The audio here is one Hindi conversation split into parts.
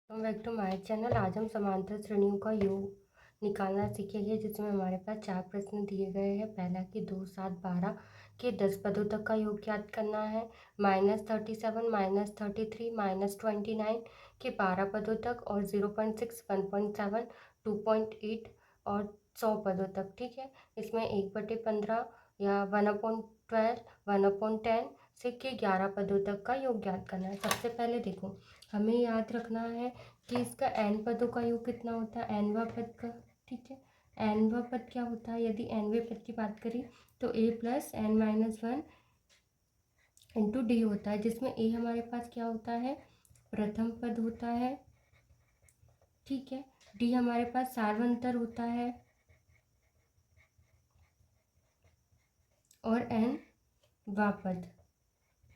Welcome back to my channel. आज हम समांतर श्रेणियों का योग निकालना सीखेंगे, जिसमें हमारे पास 4 प्रश्न दिए गए हैं। पहला कि 2, 7, 12 के 10 पदों तक का योग ज्ञात करना है। -37, -33, -29 के 12 पदों तक और 0.6, 1.7, 2.8 और 100 पदों तक। ठीक है, इसमें 1/15 या 1/12, 1/10 से के 11 पदों तक का योग ज्ञात करना है। सबसे पहले देखो, हमें याद रखना है कि इसका एन पदों का योग कितना होता है, एनवा पद का। ठीक है, एनवा पद क्या होता है, यदि एनवे पद की बात करें तो a + n-1 इंटू डी होता है, जिसमें a हमारे पास क्या होता है, प्रथम पद होता है। ठीक है, डी हमारे पास सार्वंतर होता है और एन वा पद।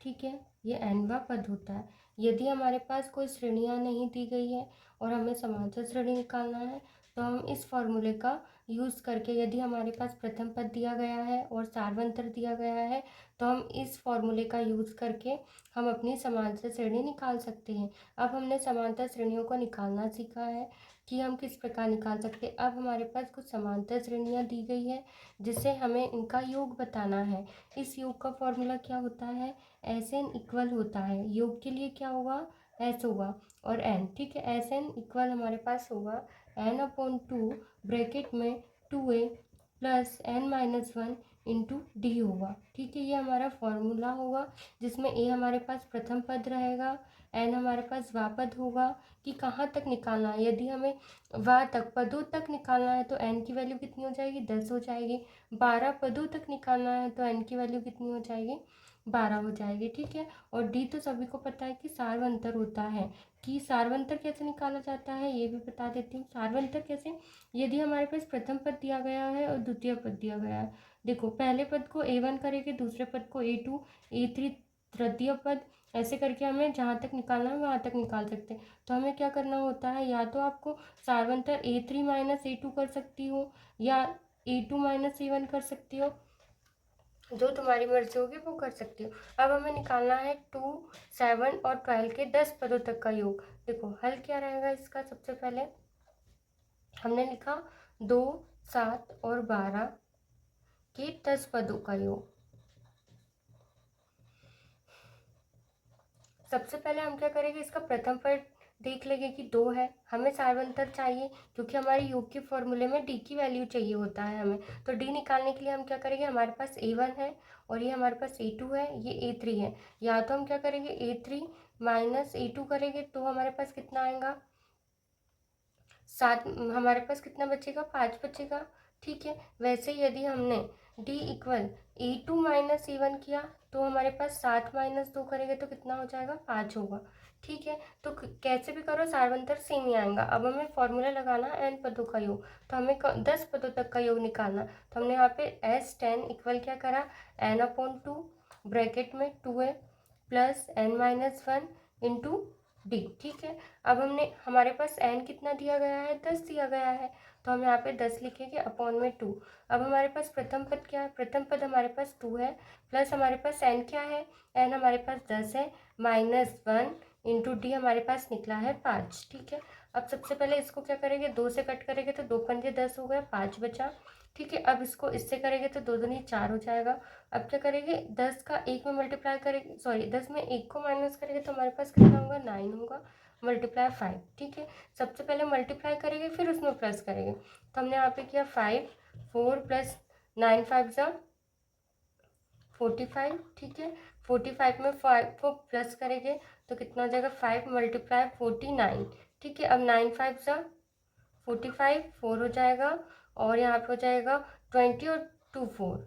ठीक है, ये एनवा पद होता है। यदि हमारे पास कोई श्रेणियाँ नहीं दी गई है और हमें समांतर श्रेणी निकालना है, तो हम इस फॉर्मूले का यूज़ करके, यदि हमारे पास प्रथम पद दिया गया है और सार्वंतर दिया गया है, तो हम इस फॉर्मूले का यूज़ करके हम अपनी समांतर श्रेणी निकाल सकते हैं। अब हमने समांतर श्रेणियों को निकालना सीखा है कि हम किस प्रकार निकाल सकते हैं। अब हमारे पास कुछ समांतर श्रेणियाँ दी गई है, जिससे हमें इनका योग बताना है। इस योग का फॉर्मूला क्या होता है, एस एन इक्वल होता है, योग के लिए क्या होगा, एस होगा और एन। ठीक है, एस एन इक्वल हमारे पास होगा n/2 ब्रैकेट में 2a + n-1 इंटू डी होगा। ठीक है, ये हमारा फॉर्मूला होगा, जिसमें a हमारे पास प्रथम पद रहेगा, n हमारे पास वा पद होगा। कि कहाँ तक निकालना है, यदि हमें वा तक पदों तक निकालना है तो n की वैल्यू कितनी हो जाएगी, 10 हो जाएगी। 12 पदों तक निकालना है तो n की वैल्यू कितनी हो जाएगी, 12 हो जाएगी। ठीक है, और डी तो सभी को पता है कि सार्वंतर होता है। कि सार्वंतर कैसे निकाला जाता है ये भी बता देती हूँ। सार्वंतर कैसे, यदि हमारे पास प्रथम पद दिया गया है और द्वितीय पद दिया गया है, देखो पहले पद को a1 करेंगे, दूसरे पद को a2, a3 तृतीय पद, ऐसे करके हमें जहाँ तक निकालना है वहाँ तक निकाल सकते हैं। तो हमें क्या करना होता है, या तो आपको सार्वंतर a3 - a2 कर सकती हो या a2 - a1 कर सकती हो, जो तुम्हारी मर्जी होगी वो कर सकती हो। अब हमें निकालना है 2, 7 और 12 के 10 पदों तक का योग। देखो हल क्या रहेगा इसका, सबसे पहले हमने लिखा 2, 7 और 12 के 10 पदों का योग। सबसे पहले हम क्या करेंगे, इसका प्रथम पद देख लेंगे कि 2 है, हमें सार्वंतर चाहिए क्योंकि हमारे योग के फॉर्मूले में डी की वैल्यू चाहिए होता है हमें। तो डी निकालने के लिए हम क्या करेंगे, हमारे पास a1 है और ये हमारे पास a2 है, ये a3 है। या तो हम क्या करेंगे, a3 - a2 करेंगे तो हमारे पास कितना आएगा, 7। हमारे पास कितना बचेगा, 5 बचेगा। ठीक है, वैसे यदि हमने d इक्वल a2 - a1 किया तो हमारे पास 7 - 2 करेंगे तो कितना हो जाएगा, 5 होगा। ठीक है, तो कैसे भी करो सार्वंतर सेम ही आएगा। अब हमें फॉर्मूला लगाना n पदों का योग, तो हमें 10 पदों तक का योग निकालना। तो हमने यहाँ पे s10 इक्वल क्या करा, n/2 ब्रैकेट में 2a + n-1 इंटू डी। ठीक है, अब हमने, हमारे पास n कितना दिया गया है, 10 दिया गया है, तो हम यहाँ पे 10 लिखेंगे अपॉन में 2। अब हमारे पास प्रथम पद क्या है, प्रथम पद हमारे पास 2 है, प्लस हमारे पास n क्या है, n हमारे पास 10 है, -1 इंटू डी हमारे पास निकला है 5। ठीक है, अब सबसे पहले इसको क्या करेंगे, 2 से कट करेंगे तो 2 पंजे 10 हो गया, 5 बचा। ठीक है, अब इसको इससे करेंगे तो 2 दूनी 4 हो जाएगा। अब क्या करेंगे, 10 का 1 में मल्टीप्लाई करेंगे, सॉरी 10 में 1 को माइनस करेंगे तो हमारे पास कितना होगा, 9 होगा, मल्टीप्लाई 5। ठीक है, सबसे पहले मल्टीप्लाई करेंगे फिर उसमें प्लस करेंगे। तो हमने यहाँ पे किया 5, 4 + 9 5 = 45। ठीक है, 45 में 5 को प्लस करेंगे तो कितना हो जाएगा, 5 × 49। ठीक है, अब 9 5 = 45, 4 हो जाएगा और यहाँ पे हो जाएगा 20 और 2 4।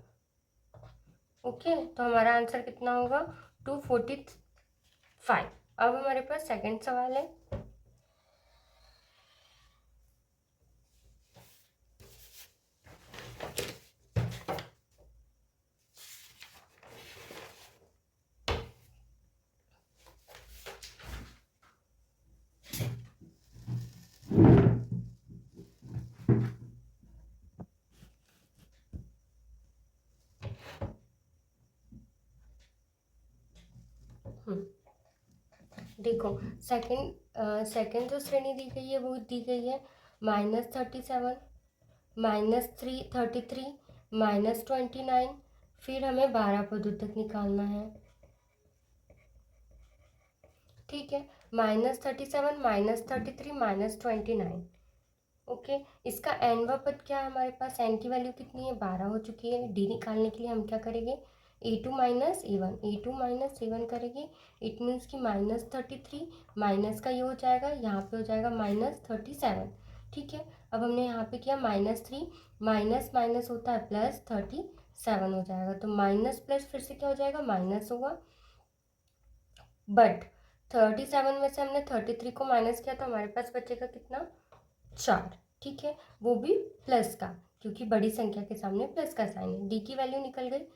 ओके, तो हमारा आंसर कितना होगा, 245। अब हमारे पास सेकंड सवाल है। देखो सेकंड सेकेंड जो श्रेणी दी गई है वो दी गई है -37, -33, -29। फिर हमें 12 पदों तक निकालना है। ठीक है, -37, -33, -29। ओके, इसका एनवा पद क्या है हमारे पास? एन की वैल्यू कितनी है? 12 हो चुकी है। डी निकालने के लिए हम क्या करेंगे? A2 minus A1, A2 minus A1 करेंगे। इट मीन्स कि -33 माइनस का ये हो जाएगा, यहाँ पे हो जाएगा -37। ठीक है, अब हमने यहाँ पे किया -3, माइनस माइनस होता है +37 हो जाएगा। तो माइनस प्लस फिर से क्या हो जाएगा? माइनस होगा। बट 37 में से हमने 33 को माइनस किया तो हमारे पास बचेगा कितना? 4। ठीक है, वो भी प्लस का, क्योंकि बड़ी संख्या के सामने प्लस का साइन है। डी की वैल्यू निकल गई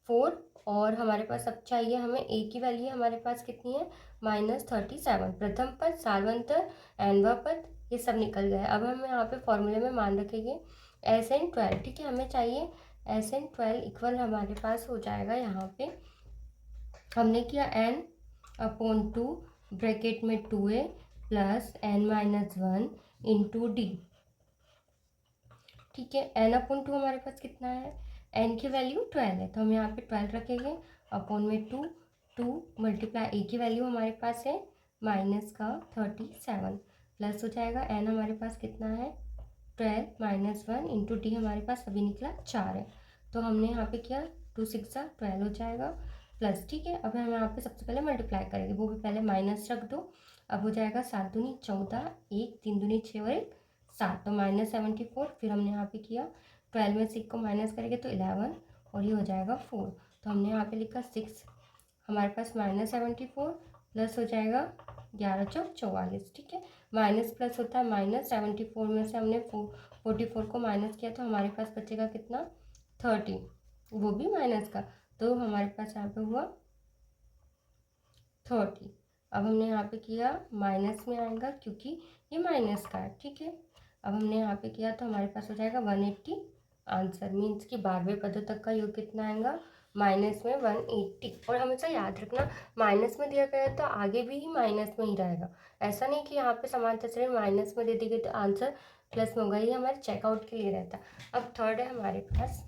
4, और हमारे पास अब चाहिए हमें ए की वैल्यू हमारे पास कितनी है? -37। प्रथम पद, सार्वंतर, एनवा पद, ये सब निकल गए। अब हम यहाँ पे फॉर्मूले में मान रखेंगे SN12। ठीक है, हमें चाहिए SN12 इक्वल हमारे पास हो जाएगा, यहाँ पे हमने किया n/2 ब्रैकेट में 2a plus n-1 into D. ठीक है, n/2 हमारे पास कितना है? n की वैल्यू 12 है, तो हम यहाँ पे 12 रखेंगे। अपॉन में 2 मल्टीप्लाई a की वैल्यू हमारे पास है -37 प्लस हो जाएगा n हमारे पास कितना है? 12 -1 इंटू डी हमारे पास अभी निकला 4 है, तो हमने यहाँ पे किया 2 6 12 हो जाएगा प्लस। ठीक है, अब हम यहाँ पे सबसे पहले मल्टीप्लाई करेंगे, वो भी पहले माइनस रख दो। अब हो जाएगा 7 दूनी 14, 1 3 दूनी 6 और 1 7, तो -74। फिर हमने यहाँ पे किया 12 में से 1 को माइनस करेंगे तो 11, और ये हो जाएगा 4, तो हमने यहाँ पे लिखा 6। हमारे पास -74 प्लस हो जाएगा 11 चौक 44। ठीक है, माइनस प्लस होता है -74 में से हमने 44 को माइनस किया तो हमारे पास बचेगा कितना? 30, वो भी माइनस का, तो हमारे पास यहाँ पे हुआ 30। अब हमने यहाँ पे किया माइनस में आएगा क्योंकि ये माइनस का है। ठीक है, अब हमने यहाँ पे किया तो हमारे पास हो जाएगा 180। आंसर मीन्स कि 12वें पदों तक का योग कितना आएगा? माइनस में 180। और हमेशा याद रखना, माइनस में दिया गया है तो आगे भी ही माइनस में ही रहेगा। ऐसा नहीं कि यहाँ पे समांतर श्रेणी माइनस में दे दी गई तो आंसर प्लस में होगा, ये हमारे चेकआउट के लिए रहता है। अब थर्ड है हमारे पास